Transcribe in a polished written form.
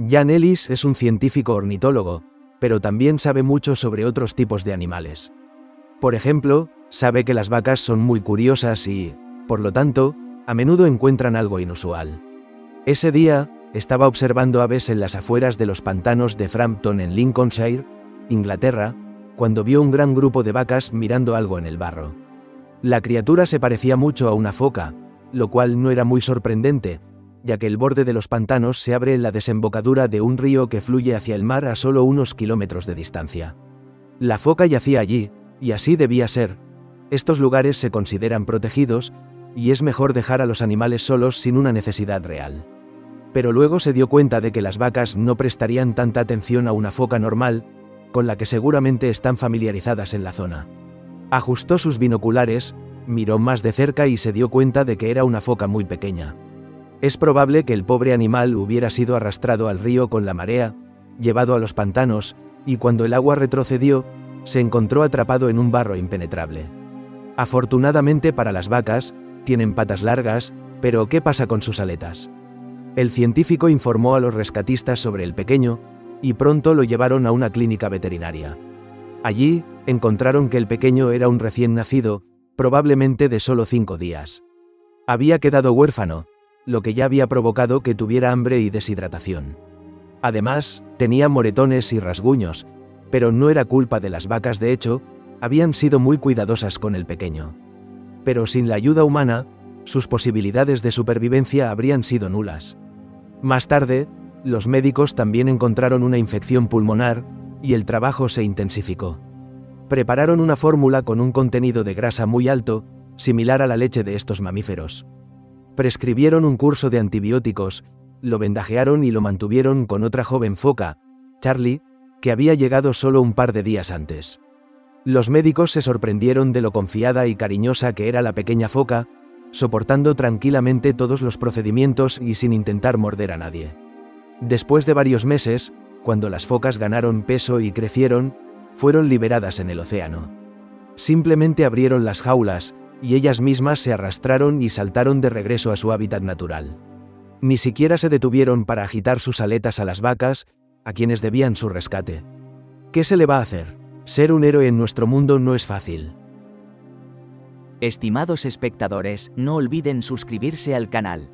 Jan Ellis es un científico ornitólogo, pero también sabe mucho sobre otros tipos de animales. Por ejemplo, sabe que las vacas son muy curiosas y, por lo tanto, a menudo encuentran algo inusual. Ese día, estaba observando aves en las afueras de los pantanos de Frampton en Lincolnshire, Inglaterra, cuando vio un gran grupo de vacas mirando algo en el barro. La criatura se parecía mucho a una foca, lo cual no era muy sorprendente, ya que el borde de los pantanos se abre en la desembocadura de un río que fluye hacia el mar a solo unos kilómetros de distancia. La foca yacía allí, y así debía ser. Estos lugares se consideran protegidos, y es mejor dejar a los animales solos sin una necesidad real. Pero luego se dio cuenta de que las vacas no prestarían tanta atención a una foca normal, con la que seguramente están familiarizadas en la zona. Ajustó sus binoculares, miró más de cerca y se dio cuenta de que era una foca muy pequeña. Es probable que el pobre animal hubiera sido arrastrado al río con la marea, llevado a los pantanos, y cuando el agua retrocedió, se encontró atrapado en un barro impenetrable. Afortunadamente para las vacas, tienen patas largas, pero ¿qué pasa con sus aletas? El científico informó a los rescatistas sobre el pequeño, y pronto lo llevaron a una clínica veterinaria. Allí, encontraron que el pequeño era un recién nacido, probablemente de solo 5 días. Había quedado huérfano, lo que ya había provocado que tuviera hambre y deshidratación. Además, tenía moretones y rasguños, pero no era culpa de las vacas. De hecho, habían sido muy cuidadosas con el pequeño. Pero sin la ayuda humana, sus posibilidades de supervivencia habrían sido nulas. Más tarde, los médicos también encontraron una infección pulmonar, y el trabajo se intensificó. Prepararon una fórmula con un contenido de grasa muy alto, similar a la leche de estos mamíferos. Prescribieron un curso de antibióticos, lo vendajearon y lo mantuvieron con otra joven foca, Charlie, que había llegado solo un par de días antes. Los médicos se sorprendieron de lo confiada y cariñosa que era la pequeña foca, soportando tranquilamente todos los procedimientos y sin intentar morder a nadie. Después de varios meses, cuando las focas ganaron peso y crecieron, fueron liberadas en el océano. Simplemente abrieron las jaulas, y ellas mismas se arrastraron y saltaron de regreso a su hábitat natural. Ni siquiera se detuvieron para agitar sus aletas a las vacas, a quienes debían su rescate. ¿Qué se le va a hacer? Ser un héroe en nuestro mundo no es fácil. Estimados espectadores, no olviden suscribirse al canal.